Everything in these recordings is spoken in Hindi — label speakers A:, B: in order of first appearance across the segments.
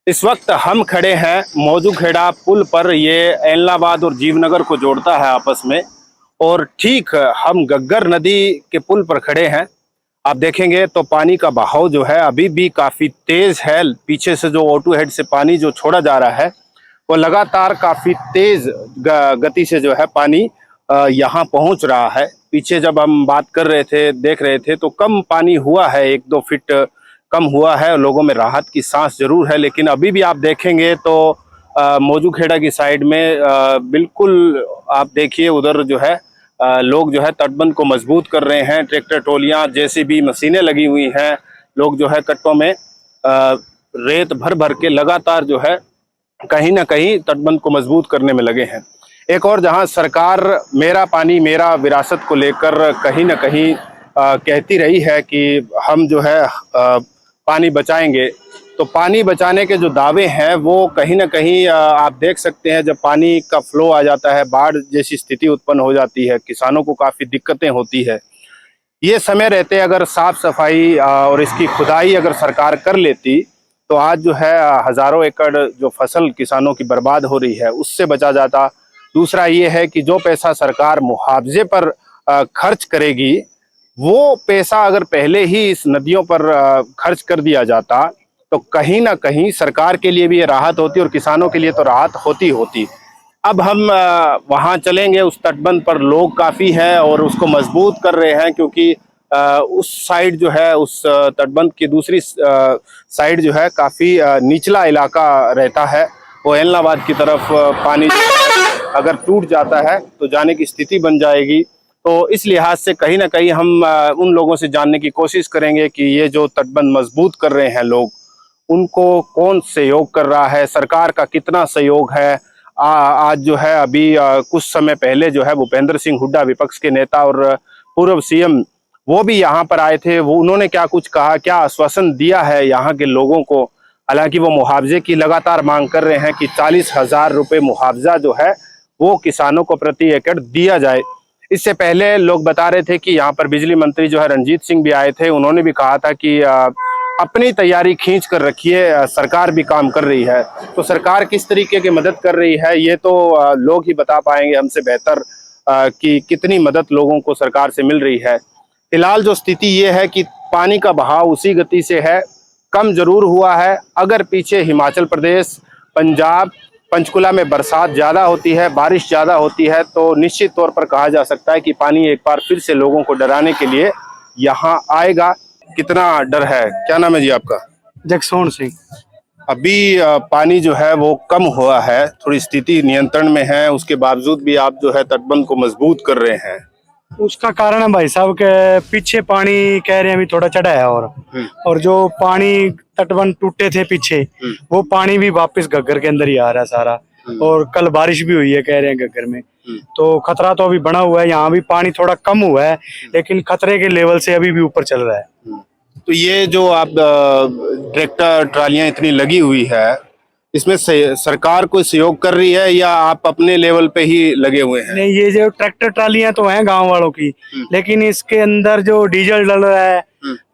A: इस वक्त हम खड़े हैं मौजूखेड़ा पुल पर। ये एलनाबाद और जीवनगर को जोड़ता है आपस में। और ठीक हम गग्गर नदी के पुल पर खड़े हैं। आप देखेंगे तो पानी का बहाव जो है अभी भी काफी तेज है। पीछे से जो ऑटो हेड से पानी जो छोड़ा जा रहा है वो लगातार काफी तेज गति से जो है पानी यहाँ पहुंच रहा है। पीछे जब हम बात कर रहे थे, देख रहे थे, तो कम पानी हुआ है, 1-2 फीट कम हुआ है। लोगों में राहत की सांस जरूर है, लेकिन अभी भी आप देखेंगे तो मौजूखेड़ा की साइड में बिल्कुल आप देखिए उधर जो है लोग जो है तटबंध को मजबूत कर रहे हैं। ट्रैक्टर ट्रॉलियां, जेसीबी मशीनें लगी हुई हैं। लोग जो है कट्टों में रेत भर भर के लगातार जो है कहीं ना कहीं तटबंध को मजबूत करने में लगे हैं। एक और जहां सरकार मेरा पानी मेरा विरासत को लेकर कहीं ना कहीं कहती रही है कि हम जो है पानी बचाएंगे, तो पानी बचाने के जो दावे हैं वो कहीं ना कहीं आप देख सकते हैं। जब पानी का फ्लो आ जाता है, बाढ़ जैसी स्थिति उत्पन्न हो जाती है, किसानों को काफ़ी दिक्कतें होती है। ये समय रहते अगर साफ सफाई और इसकी खुदाई अगर सरकार कर लेती तो आज जो है हजारों एकड़ जो फसल किसानों की बर्बाद हो रही है उससे बचा जाता। दूसरा ये है कि जो पैसा सरकार मुआवजे पर खर्च करेगी, वो पैसा अगर पहले ही इस नदियों पर खर्च कर दिया जाता तो कहीं ना कहीं सरकार के लिए भी ये राहत होती और किसानों के लिए तो राहत होती होती। अब हम वहाँ चलेंगे, उस तटबंध पर लोग काफ़ी हैं और उसको मजबूत कर रहे हैं, क्योंकि उस साइड जो है, उस तटबंध की दूसरी साइड जो है काफ़ी निचला इलाका रहता है। वो एलनाबाद की तरफ पानी अगर टूट जाता है तो जाने की स्थिति बन जाएगी। तो इस लिहाज से कहीं ना कहीं हम उन लोगों से जानने की कोशिश करेंगे कि ये जो तटबंध मजबूत कर रहे हैं लोग, उनको कौन सहयोग कर रहा है, सरकार का कितना सहयोग है। आज जो है अभी कुछ समय पहले जो है भूपेंद्र सिंह हुड्डा, विपक्ष के नेता और पूर्व सीएम, वो भी यहाँ पर आए थे। वो उन्होंने क्या कुछ कहा, क्या आश्वासन दिया है यहाँ के लोगों को। हालांकि वो मुआवजे की लगातार मांग कर रहे हैं कि 40,000 रुपये मुआवजा जो है वो किसानों को प्रति एकड़ दिया जाए। इससे पहले लोग बता रहे थे कि यहाँ पर बिजली मंत्री जो है रणजीत सिंह भी आए थे। उन्होंने भी कहा था कि अपनी तैयारी खींच कर रखिए, सरकार भी काम कर रही है। तो सरकार किस तरीके की मदद कर रही है ये तो लोग ही बता पाएंगे हमसे बेहतर कि कितनी मदद लोगों को सरकार से मिल रही है। फिलहाल जो स्थिति ये है कि पानी का बहाव उसी गति से है, कम जरूर हुआ है। अगर पीछे हिमाचल प्रदेश, पंजाब, पंचकुला में बरसात ज़्यादा होती है, बारिश ज़्यादा होती है, तो निश्चित तौर पर कहा जा सकता है कि पानी एक बार फिर से लोगों को डराने के लिए यहाँ आएगा। कितना डर है? क्या नाम है जी आपका?
B: जगसोहन सिंह।
A: अभी पानी जो है वो कम हुआ है, थोड़ी स्थिति नियंत्रण में है, उसके बावजूद भी आप जो है तटबंध को मजबूत कर रहे हैं।
B: उसका कारण है भाई साहब के पीछे पानी कह रहे हैं अभी थोड़ा चढ़ा है, और जो पानी तटबंध टूटे थे पीछे, वो पानी भी वापस घग्गर के अंदर ही आ रहा है सारा। और कल बारिश भी हुई है कह रहे हैं घग्गर में, तो खतरा तो अभी बना हुआ है। यहाँ भी पानी थोड़ा कम हुआ है, लेकिन खतरे के लेवल से अभी भी ऊपर चल रहा है।
A: तो ये जो आप ट्रैक्टर ट्रालियां इतनी लगी हुई है, इसमें सरकार कोई सहयोग कर रही है या आप अपने लेवल पे ही लगे हुए हैं?
B: नहीं, ये जो ट्रैक्टर ट्रालियां तो हैं गांव वालों की, लेकिन इसके अंदर जो डीजल डल रहा है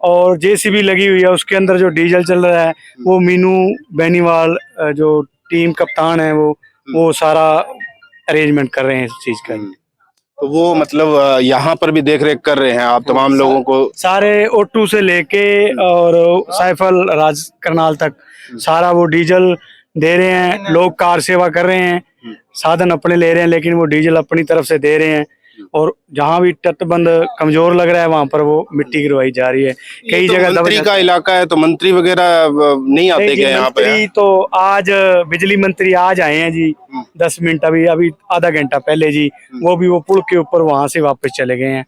B: और जेसीबी लगी हुई है, उसके अंदर जो डीजल चल रहा है वो मीनू बेनीवाल जो टीम कप्तान है वो सारा अरेंजमेंट कर रहे हैं इस चीज का।
A: तो वो मतलब यहाँ पर भी देख रेख कर रहे हैं आप तमाम लोगों को?
B: सारे ओटू से लेके और साइफल राज करनाल तक सारा वो डीजल दे रहे हैं। लोग कार सेवा कर रहे हैं, साधन अपने ले रहे हैं, लेकिन वो डीजल अपनी तरफ से दे रहे हैं। और जहाँ भी तटबंध कमजोर लग रहा है वहां पर वो मिट्टी गिरवाई जा रही है। कई जगह
A: मंत्री का इलाका है तो मंत्री वगैरह नहीं आते क्या यहाँ पे?
B: मंत्री तो आज बिजली मंत्री आज आए हैं जी, 10 मिनट अभी आधा घंटा पहले जी। वो भी वो पुल के ऊपर वहां से वापस चले गए हैं।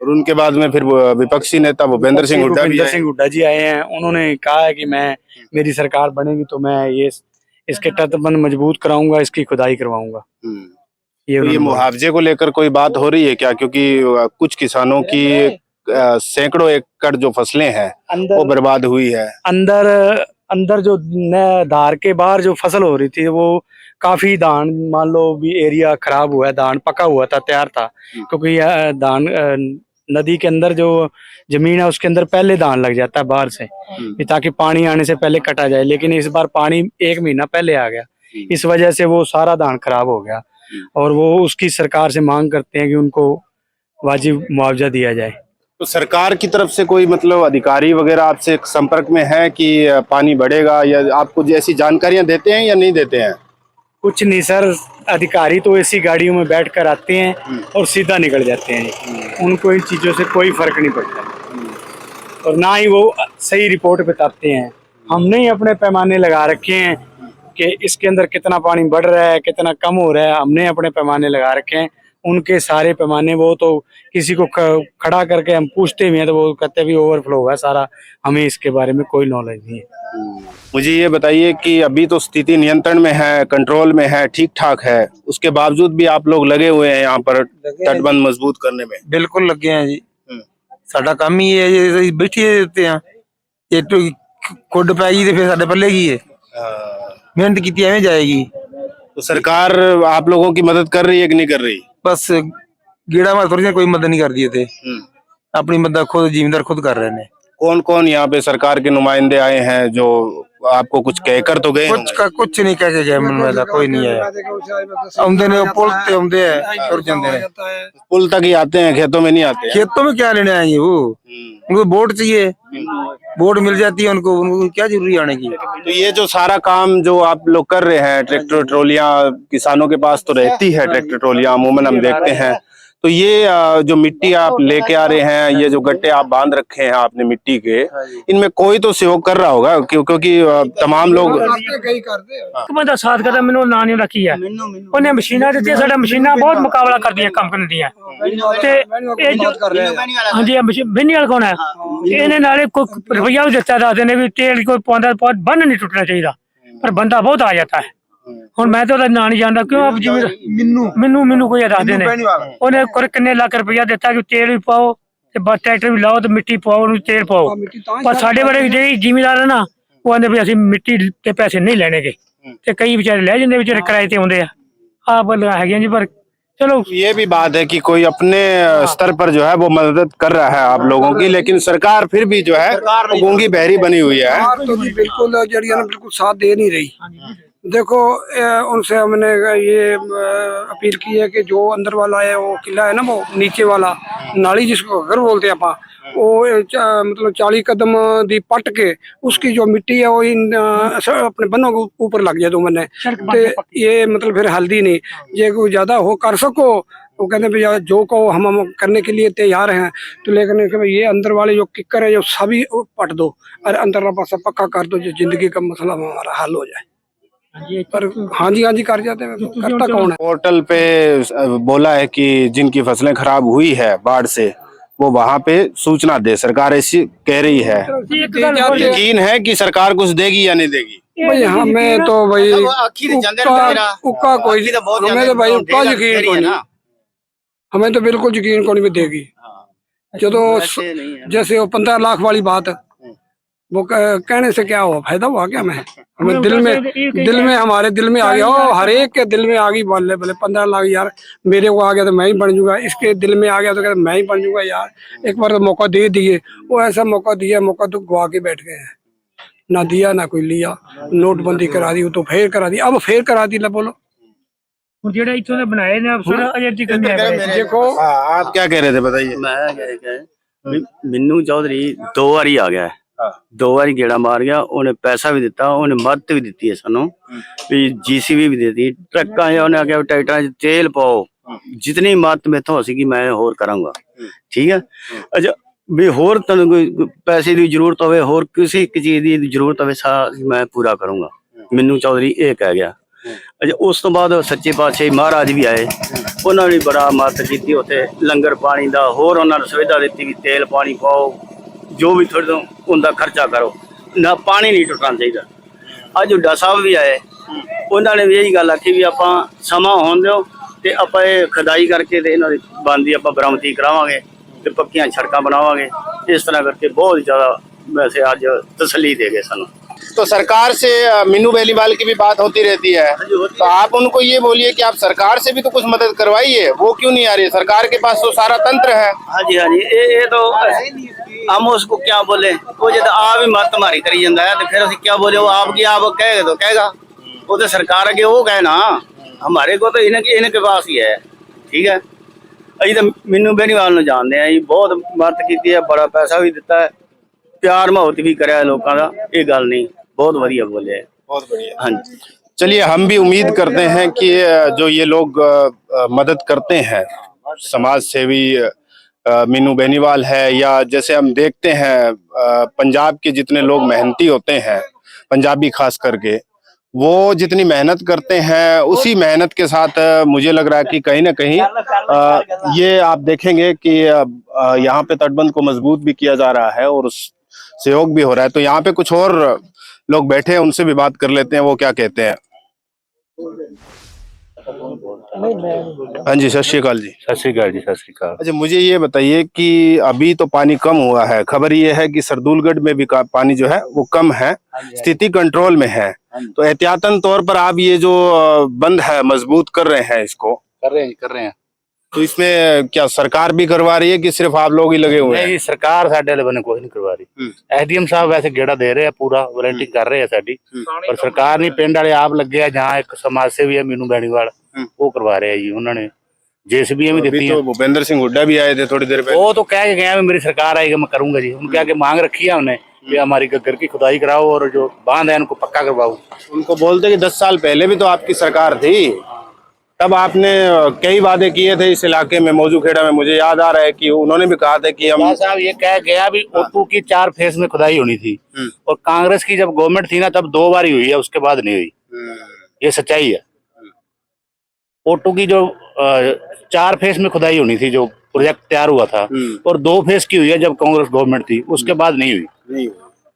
A: और उनके बाद में फिर विपक्षी नेता भूपेंद्र सिंह
B: हुड्डा जी आए हैं। उन्होंने कहा है कि मेरी सरकार बनेगी तो मैं इसके तटबंध मजबूत कराऊंगा, इसकी खुदाई करवाऊंगा।
A: ये मुआवजे को लेकर कोई बात हो रही है क्या? क्योंकि कुछ किसानों की सैकड़ों एकड़ जो फसलें हैं वो बर्बाद हुई है।
B: अंदर जो धार के बाहर जो फसल हो रही थी वो काफी धान, मान लो भी एरिया खराब हुआ है। धान पका हुआ था, तैयार था, क्योंकि धान नदी के अंदर जो जमीन है उसके अंदर पहले धान लग जाता है बाहर से, ताकि पानी आने से पहले कटा जाए। लेकिन इस बार पानी 1 महीना पहले आ गया, इस वजह से वो सारा धान खराब हो गया और वो उसकी सरकार से मांग करते हैं कि उनको वाजिब मुआवजा दिया जाए।
A: तो सरकार की तरफ से कोई मतलब अधिकारी वगैरह आपसे संपर्क में है कि पानी बढ़ेगा, या आपको ऐसी जानकारियां देते हैं या नहीं देते हैं?
B: कुछ नहीं सर, अधिकारी तो ऐसी गाड़ियों में बैठ कर आते हैं और सीधा निकल जाते हैं, उनको इन चीज़ों से कोई फर्क नहीं पड़ता और ना ही वो सही रिपोर्ट बताते हैं। हमने ही अपने पैमाने लगा रखे हैं कि इसके अंदर कितना पानी बढ़ रहा है, कितना कम हो रहा है, हमने अपने पैमाने लगा रखे हैं। उनके सारे पैमाने वो तो किसी को खड़ा करके हम पूछते भी हैं तो वो कहते हैं भी ओवरफ्लो हुआ सारा, हमें इसके बारे में कोई नॉलेज नहीं है।
A: मुझे ये बताइए कि अभी तो स्थिति नियंत्रण में है, कंट्रोल में है, ठीक ठाक है, उसके बावजूद भी आप लोग लगे हुए हैं यहाँ पर तटबंध मजबूत करने में?
C: बिल्कुल लगे हैं जी, साडा काम ही है जी, बैठिए देते हैं ये तो खुद पैगी तो फिर साडे पल्ले की है, मेहनत की एवं जाएगी।
A: तो सरकार आप लोगों की मदद कर रही है कि नहीं कर रही?
C: बस कीड़ा मार थोड़ी कोई मदद नहीं कर दिए थे, अपनी मदद खुद जिम्मेदार खुद कर रहे हैं।
A: कौन कौन यहाँ पे सरकार के नुमाइंदे आए हैं जो आपको कुछ कहकर तो गए?
C: कुछ नहीं कह के गए, मन कोई नहीं आया, आउंदे ने पुल ते आउंदे हैं और जाते हैं,
A: पुल तक ही आते हैं, खेतों में नहीं आते हैं।
C: खेतों में क्या लेने आएंगे वो, उनको वोट चाहिए, वोट मिल जाती है उनको, उनको क्या जरूरी आने की।
A: तो ये जो सारा काम जो आप लोग कर रहे हैं, ट्रैक्टर ट्रॉलियां किसानों के पास तो रहती है, ट्रैक्टर ट्रॉलियां अमूमन हम देखते हैं, तो ये जो मिट्टी आप लेके आ रहे हैं, ये जो गट्टे आप बांध रखे हैं आपने मिट्टी के, इनमें कोई तो सहयोग कर रहा होगा क्योंकि तमाम लोग
D: बंदा साथ करता, मैंने ना नहीं रखी है, उन्हें मशीनां दी साडा मशीनां बहुत मुकाबला कर दियां काम करन दियां ते ये जो हां जी बिन्नी वाला कौन है, इन्हें नाले कोई रुपया भी देता दस दिन भी तेल कोई पांदा बहुत बंद नहीं टूटना चाहिए, पर बंदा बहुत आ जाता है। ਹੁਣ मैं तो ना नहीं जानता क्यों, अब जिम्मेदार मैनू कोई दस देने उन्हें किन्ने लाख रुपया दिता कि तेल भी पाओ ते बस ट्रैक्टर भी लाओ तो मिट्टी पाओ तेल पाओ, पर साडे बड़े जेह्ड़े जिमीदार है ना वो आंदे भी असीं मिट्टी ते पैसे नहीं लैणे गे ते कई बेचारे लै जांदे, बेचारे किराए ते आउंदे आ बल्ला है जी। पर चलो
A: ये भी बात है कि कोई अपने स्तर पर जो है वो मदद कर रहा है आप लोगों की, लेकिन सरकार फिर भी जो है गूंगी बहरी बनी हुई है।
E: तो जी बिल्कुल जड़ी है ना बिल्कुल साथ दे नहीं रही। देखो उनसे हमने ये अपील की है कि जो अंदर वाला है वो किला है ना, वो नीचे वाला नाली जिसको घर बोलते हैं आपा, वो मतलब 40 कदम दी पट के उसकी जो मिट्टी है वो इन अपने बन्नों के ऊपर लग जाए तो मैंने ये मतलब फिर हल्दी नहीं ये कोई ज्यादा हो कर सको, वो कहते भैया जो को हम करने के लिए तैयार हैं, तो लेकिन ये अंदर वाले जो किक्कर है जो सभी पट दो और अंदर पासा पक्का कर दो, जो जिंदगी का मसला हमारा हल हो जाए। पर हाँ जी कर जाते हैं, करता कौन है?
A: पोर्टल पे बोला है कि जिनकी फसलें खराब हुई है बाढ़ से वो वहाँ पे सूचना दे, सरकार ऐसी कह रही है। यकीन है कि सरकार कुछ देगी या नहीं देगी?
E: भाई हमें तो भाई उक्का कोई हमें तो भाई उक्का यकीन को नहीं, हमें तो बिल्कुल यकीन को नहीं देगी। जो तो जैसे वो 15 लाख वाली बात वो कहने से क्या हुआ, फायदा हुआ क्या? हमें दिल में हमारे दिल में आ गया, हर एक के दिल में आ गई, बोले बोले 15 लाख यार मेरे को आ गया तो मैं ही बन जूंगा, इसके दिल में आ गया तो कहते मैं ही बन जूंगा यार, एक बार तो मौका दे दिए, वो ऐसा मौका दिया, मौका तो गवा के बैठ गए हैं, ना दिया ना कोई लिया, नोटबंदी करा दी तो फिर करा दी, अब फिर करा दी, बोलो
A: देखो आप क्या कह रहे थे बताइए?
F: मैं मिन्नू चौधरी 2 बारी आ गया, 2 बारी गेड़ा मार गया, उन्हें पैसा भी दिता, उन्हें मदद भी दी है सानू भी, जीसीबी भी देती, ट्रक्का उन्हें आख्या ट्रैक्टर तेल पाओ, जितनी मदद मेथों हो सकी मैं होर करांगा, ठीक है। अच्छा भी होर तुहानू कोई पैसे की जरूरत होवे, होर किसी चीज की जरूरत होवे, सारा मैं पूरा करूंगा, मिन्नू चौधरी ये कह गया। अच्छा उस तो बाद सच्चे पातशाही महाराज भी आए, उन्होंने बड़ा मदद की, उत्थे लंगर पानी का होर उन्होंने सुविधा दी कि तेल पानी पाओ, जो भी थोड़े तो उनका खर्चा करो ना, पानी नहीं टुटना चाहिए। अज हुड्डा साहब भी आए, उन्होंने भी यही गल आखी भी आप समा होने दो तो आप खुदाई करके इन्हों की बनती आप बरामदी करावांगे तो पक्कियां सड़क बनावांगे, इस तरह करके बहुत ज़्यादा वैसे अज तसली दे गए सानू।
A: तो सरकार से मीनू बेनीवाल की भी बात होती रहती है, तो आप उनको ये बोलिए कि आप सरकार से भी तो कुछ मदद करवाइए, वो क्यों नहीं आ रही है? सरकार के पास तो सारा तंत्र है।
F: हाँ जी ये तो हम उसको क्या बोले, वो जब आप ही मत मारी करी जाता है तो फिर असं क्या बोले, वो आपकी आप कहेगा तो कहेगा, वो तो सरकार के वो कहे ना, हमारे को तो इनके पास ही है। ठीक है, अभी तो मीनू बेनीवाल ਨੂੰ ਜਾਣਦੇ ਆ ਜੀ, बहुत मदद की है, बड़ा पैसा भी दिता है, प्यार मोहब्बत भी कराया लोगों का, ये गल नहीं, बहुत बढ़िया बोले है।
A: बहुत बढ़िया।
F: हाँ जी,
A: चलिए, हम भी उम्मीद करते हैं कि जो ये लोग मदद करते हैं, समाज सेवी मीनू बेनीवाल है, या जैसे हम देखते हैं पंजाब के जितने लोग मेहनती होते हैं, पंजाबी खास करके, वो जितनी मेहनत करते हैं उसी मेहनत के साथ मुझे लग रहा है कि कहीं ना कहीं ये आप देखेंगे कि यहाँ पे तटबंध को मजबूत भी किया जा रहा है और सहयोग भी हो रहा है। तो यहाँ पे कुछ और लोग बैठे हैं, उनसे भी बात कर लेते हैं, वो क्या कहते हैं। हाँ जी, सत श्री अकाल जी।
G: सत श्री अकाल जी, सत श्री अकाल।
A: अच्छा, मुझे ये बताइए कि अभी तो पानी कम हुआ है, खबर ये है कि सरदुलगढ़ में भी पानी जो है वो कम है, स्थिति कंट्रोल में है, तो एहतियातन तौर पर आप ये जो बंद है मजबूत कर रहे हैं, इसको
G: कर रहे हैं।
A: तो इसमें क्या सरकार भी करवा रही है कि सिर्फ आप लोग ही लगे हुए हैं?
G: नहीं, सरकार साडे वाले बने कोई नहीं करवा रही। एसडीएम साहब वैसे गेड़ा दे रहे हैं, पूरा वारंटी कर रहे हैं साडी, पर सरकार नहीं, पिंड वाले आप लगे हैं, जहाँ एक समाज सेवी है मीनू बेनीवाल, वो करवा रहे हैं जी। उन्होंने जेसीबी भी दी
A: तो भूपेंद्र सिंह हुड्डा भी आए थे थोड़ी देर पहले,
G: वो तो कह के गया मेरी सरकार आएगी मैं करूंगा जी। उनके आगे मांग रखी है उन्हें कि हमारी गग्गर की खुदाई कराओ और जो बांध है उनको पक्का करवाओ।
A: उनको बोलते कि 10 साल पहले भी तो आपकी सरकार थी, तब आपने कई वादे किए थे इस इलाके में, मौजूखेड़ा में। मुझे याद आ रहा है कि उन्होंने भी कहा था कि हम
G: साहब ये कह गया भी ओटू की 4 फेज में खुदाई होनी थी, और कांग्रेस की जब गवर्नमेंट थी ना तब 2 बार ही हुई है, उसके बाद नहीं हुई। ये सच्चाई है। ओटू की जो 4 फेज में खुदाई होनी थी, जो प्रोजेक्ट तैयार हुआ था, और 2 फेज की हुई है जब कांग्रेस गवर्नमेंट थी, उसके बाद नहीं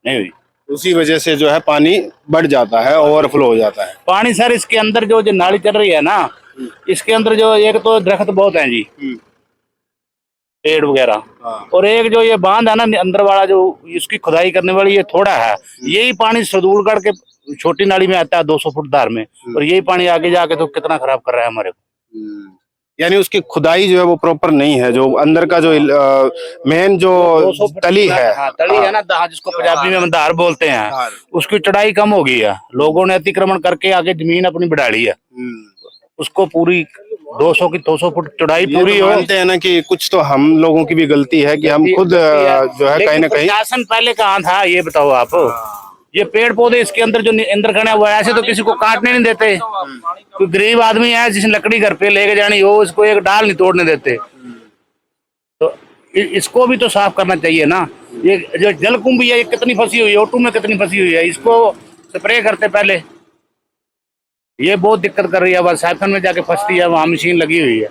G: हुई।
A: उसी वजह से जो है पानी बढ़ जाता है, ओवरफ्लो हो जाता है
G: पानी। सर इसके अंदर जो नाली चल रही है ना, इसके अंदर जो एक तो दरख्त बहुत है जी, पेड़ वगैरह, और एक जो ये बांध है ना अंदर वाला, जो इसकी खुदाई करने वाली, ये थोड़ा है। यही पानी सरदुलगढ़ के छोटी नाली में आता है 200 फुट धार में, और यही पानी आगे जाके तो कितना खराब कर रहा है हमारे को।
A: यानी उसकी खुदाई जो है वो प्रॉपर नहीं है, जो अंदर का जो मेन जो तली है,
G: तली है ना, जिसको पंजाबी में धार बोलते हैं, उसकी चढ़ाई कम हो गई है। लोगों ने अतिक्रमण करके आगे जमीन अपनी बढ़ा ली है, उसको पूरी 200 फुट चौड़ाई पूरी हो।
A: मानते हैं ना कि कुछ तो हम लोगों की भी गलती है कि हम खुद जो है कहीं ना कहीं।
G: शासन पहले कहाँ था ये बताओ आप। ये पेड़ पौधे इसके अंदर जो अंदर खड़े हुए ऐसे तो किसी को काटने नहीं देते। कोई गरीब आदमी है जिसने लकड़ी घर पे लेके जानी हो, इसको एक डाल नहीं तोड़ने देते। तो इसको भी तो साफ करना चाहिए ना। ये जो जलकुंभी है ये कितनी फंसी हुई है, ओटू में कितनी फंसी हुई है, इसको स्प्रे करते पहले। ये बहुत दिक्कत कर रही है, बस साइफन में जाके फंसती है, वहाँ मशीन लगी हुई है।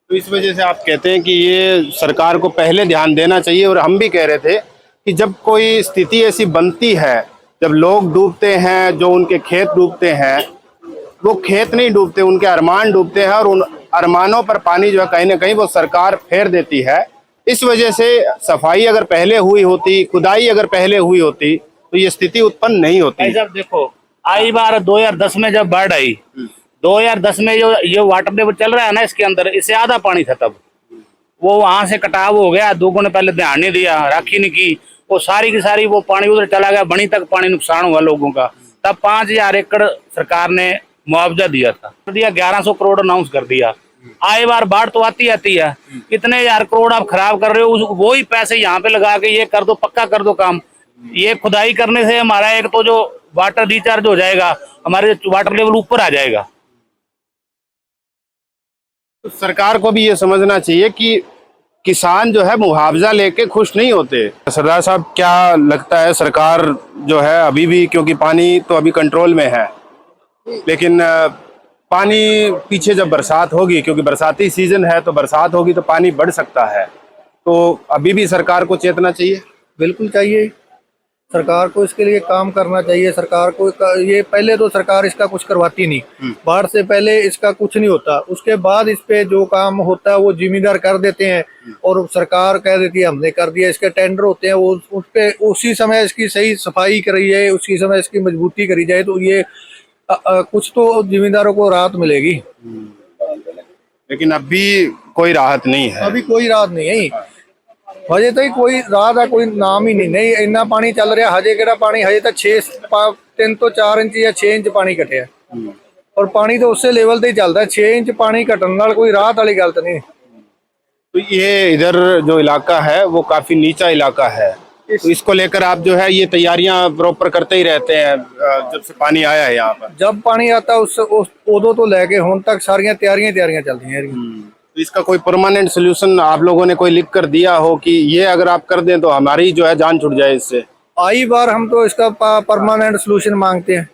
A: तो इस वजह से आप कहते हैं कि ये सरकार को पहले ध्यान देना चाहिए। और हम भी कह रहे थे कि जब कोई स्थिति ऐसी बनती है, जब लोग डूबते हैं, जो उनके खेत डूबते हैं, वो खेत नहीं डूबते, उनके अरमान डूबते हैं, और उन अरमानों पर पानी जो है कहीं ना कहीं वो सरकार फेर देती है। इस वजह से सफाई अगर पहले हुई होती, खुदाई अगर पहले हुई होती, तो ये स्थिति उत्पन्न नहीं होती।
G: जब देखो आई बार 2010 में जब बाढ़ आई, 2010 में जो ये वाटर लेवल चल रहा है ना, इसके अंदर इससे आधा पानी था तब। वो वहां से कटाव हो गया, लोगों ने पहले ध्यान नहीं दिया, राखी नहीं की, वो सारी की सारी वो पानी उधर चला गया, बनी तक पानी नुकसान हुआ लोगों का। तब 5000 एकड़ सरकार ने मुआवजा दिया था, 1100 करोड़ अनाउंस कर दिया। आए बार बाढ़ तो आती है, कितने हजार करोड़ आप खराब कर रहे हो, वही पैसे यहाँ पे लगा के ये कर दो, पक्का कर दो काम। ये खुदाई करने से हमारा एक तो जो वाटर रिचार्ज हो जाएगा, हमारे वाटर लेवल ऊपर आ जाएगा।
A: तो सरकार को भी ये समझना चाहिए कि किसान जो है मुआवजा लेके खुश नहीं होते। सरदार साहब, क्या लगता है सरकार जो है अभी भी, क्योंकि पानी तो अभी कंट्रोल में है, लेकिन पानी पीछे जब बरसात होगी, क्योंकि बरसाती सीजन है, तो बरसात होगी तो पानी बढ़ सकता है, तो अभी भी सरकार को चेतना चाहिए?
H: बिल्कुल चाहिए।
C: सरकार को इसके लिए काम करना चाहिए। सरकार को ये पहले तो सरकार इसका कुछ करवाती नहीं, बाढ़ से पहले इसका कुछ नहीं होता, उसके बाद इस पे जो काम होता है वो जिम्मेदार कर देते हैं और सरकार कह देती है हमने कर दिया। इसके टेंडर होते हैं, वो उस पे उसी समय इसकी सही सफाई करी जाए, उसी समय इसकी मजबूती करी जाए, तो ये कुछ तो जिम्मेदारों को राहत मिलेगी।
A: लेकिन अभी कोई राहत नहीं है।
C: अभी कोई राहत नहीं है, हजे तो कोई राहत का कोई नाम ही नहीं। इन्ना पानी चल रहा हजे केड़ा पानी, हजे तो 3 तो 4 इंच या 6 इंच पानी घटिया और पानी तो उस लेवल ते ही चलता है। 6 इंच पानी घटन नाल कोई राहत वाली गल तो नहीं।
A: तो ये इधर जो इलाका है वो काफी नीचा इलाका है, तो इसको लेकर आप जो है ये तैयारियां प्रॉपर करते ही रहते हैं जब से पानी आया है यहाँ पर?
C: जब पानी आता उस उदों तो लेके हुन तक सारियां तैयारियां चलती हैं।
A: तो इसका कोई परमानेंट सोल्यूशन आप लोगों ने कोई लिख कर दिया हो कि ये अगर आप कर दें तो हमारी जो है जान छूट जाए इससे?
C: आई बार हम तो इसका परमानेंट सोल्यूशन मांगते हैं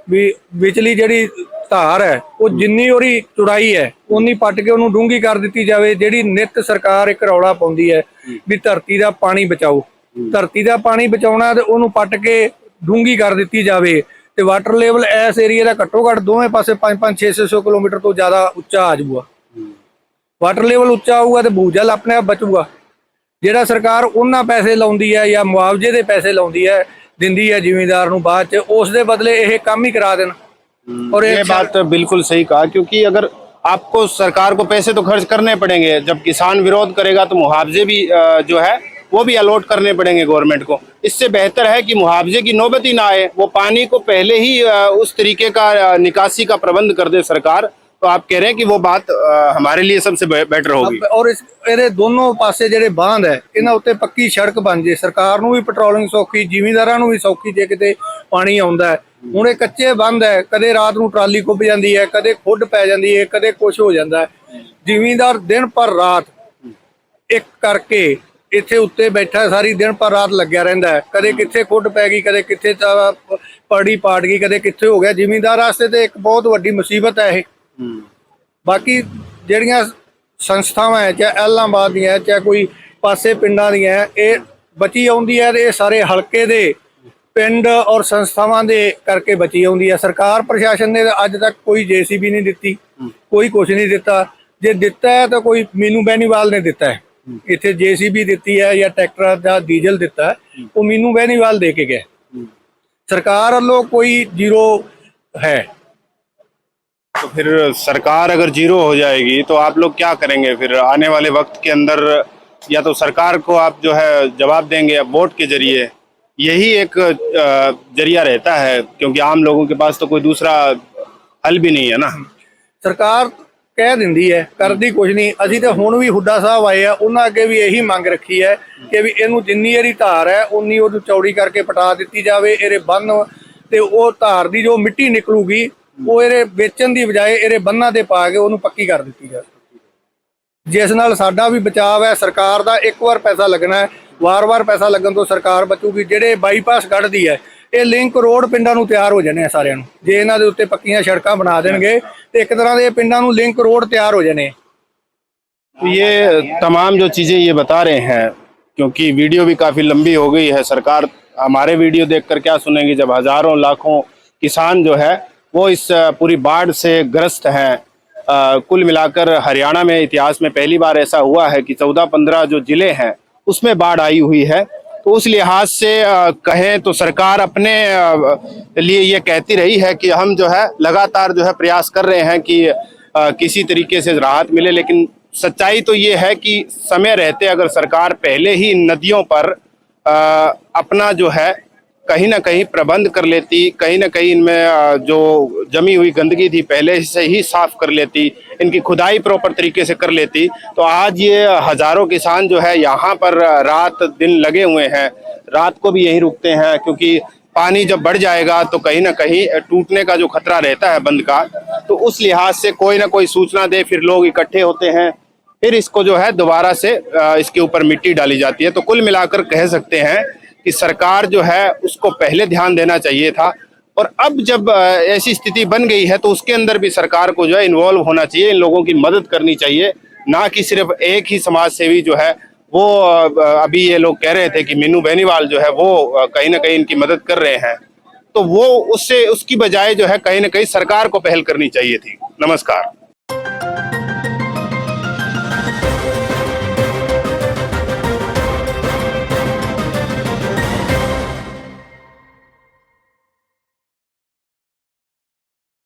C: भी बिजली ਜਿਹੜੀ ਧਾਰ ਹੈ ਉਹ ਜਿੰਨੀ ਉਹਦੀ ਚੌੜਾਈ ਹੈ ਉਨੀ ਪੱਟ ਕੇ ਉਹਨੂੰ ਡੂੰਘੀ ਕਰ ਦਿੱਤੀ ਜਾਵੇ। ਜਿਹੜੀ ਨਿੱਤ ਸਰਕਾਰ ਇੱਕ ਰੌਲਾ ਪਾਉਂਦੀ ਹੈ ਵੀ ਧਰਤੀ ਦਾ ਪਾਣੀ ਬਚਾਓ, ਧਰਤੀ ਦਾ ਪਾਣੀ ਬਚਾਉਣਾ ਤੇ ਉਹਨੂੰ ਪੱਟ ਕੇ ਡੂੰਘੀ ਕਰ ਦਿੱਤੀ ਜਾਵੇ ਤੇ ਵਾਟਰ ਲੈਵਲ ਇਸ ਏਰੀਆ ਦਾ ਘੱਟੋ ਘੱਟ ਦੋਵੇਂ ਪਾਸੇ 500-600 ਕਿਲੋਮੀਟਰ ਤੋਂ ਜ਼ਿਆਦਾ ਉੱਚਾ ਆ ਜਾਊਗਾ। ਵਾਟਰ ਲੈਵਲ ਉੱਚਾ ਆਊਗਾ ਤੇ ਭੂਜਲ ਆਪਣੇ ਆਪ ਬਚੂਗਾ। ਜਿਹੜਾ ਸਰਕਾਰ ਉਹਨਾਂ ਪੈਸੇ ਲਾਉਂਦੀ ਹੈ ਜਾਂ ਮੁਆਵਜ਼ੇ ਦੇ ਪੈਸੇ ਲਾਉਂਦੀ ਹੈ ਦਿੰਦੀ ਹੈ ਜ਼ਿਮੀਂਦਾਰ ਨੂੰ, ਬਾਅਦ ਚ ਉਸ ਦੇ ਬਦਲੇ ਇਹ ਕੰਮ ਹੀ ਕਰਾ ਦੇਣ।
A: और ये बात बिल्कुल सही कहा, क्योंकि अगर आपको सरकार को पैसे तो खर्च करने पड़ेंगे, जब किसान विरोध करेगा तो मुआवजे भी जो है वो भी अलॉट करने पड़ेंगे गवर्नमेंट को। इससे बेहतर है कि मुआवजे की नौबत ही ना आए, वो पानी को पहले ही उस तरीके का निकासी का प्रबंध कर दे सरकार। तो आप कह रहे हैं कि वो बात हमारे लिए सबसे बेटर होगी।
C: और इस ਇਹਦੇ ਦੋਨੋਂ ਪਾਸੇ ਜਿਹੜੇ ਬਾਂਧ ਹੈ ਇਹਨਾਂ ਉੱਤੇ ਪੱਕੀ ਸੜਕ ਬਣ ਜੇ, ਸਰਕਾਰ ਨੂੰ ਵੀ ਪੈਟਰੋਲਿੰਗ ਸੌਖੀ, ਜ਼ਿਮੀਂਦਾਰਾਂ ਨੂੰ ਵੀ ਸੌਖੀ ਜੇ ਕਿਤੇ ਪਾਣੀ ਆਉਂਦਾ ਹੈ। ਹੁਣ ਇਹ ਕੱਚੇ ਬੰਦ ਹੈ, ਕਦੇ ਰਾਤ ਨੂੰ ਟਰਾਲੀ ਕੁੱਬ ਜਾਂਦੀ ਹੈ, ਕਦੇ ਖੁੱਡ ਪੈ ਜਾਂਦੀ ਹੈ, ਕਦੇ ਕੁਛ ਹੋ ਜਾਂਦਾ ਹੈ। ਜ਼ਿਮੀਂਦਾਰ ਦਿਨ ਪਰ ਰਾਤ ਇੱਕ ਕਰਕੇ ਇੱਥੇ ਉੱਤੇ ਬੈਠਾ ਸਾਰੀ ਦਿਨ ਪਰ ਰਾਤ ਲੱਗਿਆ ਰਹਿੰਦਾ ਹੈ। ਕਦੇ ਕਿੱਥੇ ਖੁੱਡ ਪੈ ਗਈ, ਕਦੇ ਕਿੱਥੇ ਪੜੀ ਪਾਟ ਗਈ, ਕਦੇ ਕਿੱਥੇ ਹੋ ਗਿਆ। ਜ਼ਿਮੀਂਦਾਰ ਵਾਸਤੇ ਤੇ ਇੱਕ ਬਹੁਤ ਵੱਡੀ ਮੁਸੀਬਤ ਹੈ ਇਹ। ਬਾਕੀ ਜਿਹੜੀਆਂ ਸੰਸਥਾਵਾਂ ਹੈ, ਚਾਹੇ ਐਲਾਹਾਬਾਦ ਦੀਆਂ, ਚਾਹੇ ਕੋਈ ਪਾਸੇ ਪਿੰਡਾਂ ਦੀਆਂ, ਇਹ ਬਚੀ ਆਉਂਦੀ ਹੈ ਤੇ ਇਹ ਸਾਰੇ ਹਲਕੇ ਦੇ ਪਿੰਡ ਔਰ ਸੰਸਥਾਵਾਂ ਦੇ ਕਰਕੇ ਬਚੀ ਆਉਂਦੀ ਹੈ। ਸਰਕਾਰ ਪ੍ਰਸ਼ਾਸਨ ਨੇ ਅੱਜ ਤੱਕ ਕੋਈ JCB ਨਹੀਂ ਦਿੱਤੀ, ਕੋਈ ਕੁਛ ਨਹੀਂ ਦਿੱਤਾ। ਜੇ ਦਿੱਤਾ ਹੈ ਤਾਂ ਕੋਈ ਮੀਨੂ ਬੈਨੀਵਾਲ ਨੇ ਦਿੱਤਾ ਹੈ। ਇੱਥੇ JCB ਦਿੱਤੀ ਹੈ ਜਾਂ ਟਰੈਕਟਰ ਜਾਂ ਡੀਜ਼ਲ ਦਿੱਤਾ ਹੈ, ਉਹ ਮੀਨੂ ਬੈਨੀਵਾਲ ਦੇ ਕੇ ਗਏ। ਸਰਕਾਰ ਵੱਲੋਂ ਕੋਈ ਜ਼ੀਰੋ है।
A: तो फिर सरकार अगर जीरो हो जाएगी तो आप लोग क्या करेंगे फिर आने वाले वक्त के अंदर? या तो सरकार को आप जो है जवाब देंगे या वोट के जरिए, यही एक जरिया रहता है, क्योंकि आम लोगों के पास तो कोई दूसरा हल भी नहीं है ना।
C: ਸਰਕਾਰ ਕਹਿ ਦਿੰਦੀ ਹੈ, ਕਰਦੀ ਕੁਝ ਨਹੀਂ। ਅਸੀਂ ਤਾਂ ਹੁਣ ਵੀ ਹੁੱਡਾ ਸਾਹਿਬ ਆਏ ਆ, ਉਹਨਾਂ ਅੱਗੇ ਵੀ ਇਹੀ ਮੰਗ ਰੱਖੀ ਹੈ ਕਿ ਵੀ ਇਹਨੂੰ ਜਿੰਨੀ ਇਹਦੀ ਧਾਰ ਹੈ ਉਨੀ ਉਹਨੂੰ ਚੌੜੀ ਕਰਕੇ ਪਟਾ ਦਿੱਤੀ ਜਾਵੇ। ਇਹਦੇ ਬੰਨ ਤੇ ਉਹ ਧਾਰ ਦੀ ਜੋ ਮਿੱਟੀ ਨਿਕਲੂਗੀ ਉਹ ਇਹਦੇ ਵੇਚਣ ਦੀ ਬਜਾਏ ਇਹਦੇ ਬੰਨਾਂ ਤੇ ਪਾ ਕੇ ਉਹਨੂੰ ਪੱਕੀ ਕਰ ਦਿੱਤੀ ਜਾਵੇ, ਜਿਸ ਨਾਲ ਸਾਡਾ ਵੀ ਬਚਾਅ ਹੈ। ਸਰਕਾਰ ਦਾ ਇੱਕ ਵਾਰ ਪੈਸਾ ਲੱਗਣਾ ਹੈ, ਵਾਰ-ਵਾਰ ਪੈਸਾ ਲੱਗਣ ਤੋਂ ਸਰਕਾਰ ਬਚੂਗੀ। ਜਿਹੜੇ ਬਾਈਪਾਸ ਕੱਢਦੀ ਹੈ, ਇਹ ਲਿੰਕ ਰੋਡ ਪਿੰਡਾਂ ਨੂੰ ਤਿਆਰ ਹੋ ਜਾਣੇ ਆ ਸਾਰਿਆਂ ਨੂੰ। ਜੇ ਇਹਨਾਂ ਦੇ ਉੱਤੇ ਪੱਕੀਆਂ ਸੜਕਾਂ ਬਣਾ ਦੇਣਗੇ ਤੇ ਇੱਕ ਤਰ੍ਹਾਂ ਦੇ ਪਿੰਡਾਂ ਨੂੰ ਲਿੰਕ रोड तैयार हो जाने।
A: तो ये तमाम जो चीज़ें ये बता रहे हैं, क्योंकि वीडियो भी काफ़ी लंबी हो गई है। सरकार हमारे वीडियो देखकर क्या सुनेंगी जब हज़ारों लाखों किसान जो है वो इस पूरी बाढ़ से ग्रस्त हैं। कुल मिलाकर हरियाणा में इतिहास में पहली बार ऐसा हुआ है कि 14-15 जो ज़िले हैं उसमें बाढ़ आई हुई है। तो उस लिहाज से कहें तो सरकार अपने लिए ये कहती रही है कि हम जो है लगातार जो है प्रयास कर रहे हैं कि किसी तरीके से राहत मिले, लेकिन सच्चाई तो ये है कि समय रहते अगर सरकार पहले ही इन नदियों पर अपना जो है कहीं ना कहीं प्रबंध कर लेती, कहीं ना कहीं इनमें जो जमी हुई गंदगी थी पहले से ही साफ कर लेती, इनकी खुदाई प्रॉपर तरीके से कर लेती, तो आज ये हजारों किसान जो है यहाँ पर रात दिन लगे हुए हैं। रात को भी यहीं रुकते हैं, क्योंकि पानी जब बढ़ जाएगा तो कहीं ना कहीं टूटने का जो खतरा रहता है बंद का, तो उस लिहाज से कोई ना कोई सूचना दे, फिर लोग इकट्ठे होते हैं, फिर इसको जो है दोबारा से इसके ऊपर मिट्टी डाली जाती है। तो कुल मिलाकर कह सकते हैं कि सरकार जो है उसको पहले ध्यान देना चाहिए था, और अब जब ऐसी स्थिति बन गई है तो उसके अंदर भी सरकार को जो है इन्वॉल्व होना चाहिए, इन लोगों की मदद करनी चाहिए, ना कि सिर्फ एक ही समाज सेवी जो है वो अभी ये लोग कह रहे थे कि मीनू बेनीवाल जो है वो कहीं ना कहीं इनकी मदद कर रहे हैं, तो वो उसकी बजाय जो है कहीं ना कहीं सरकार को पहल करनी चाहिए थी। नमस्कार।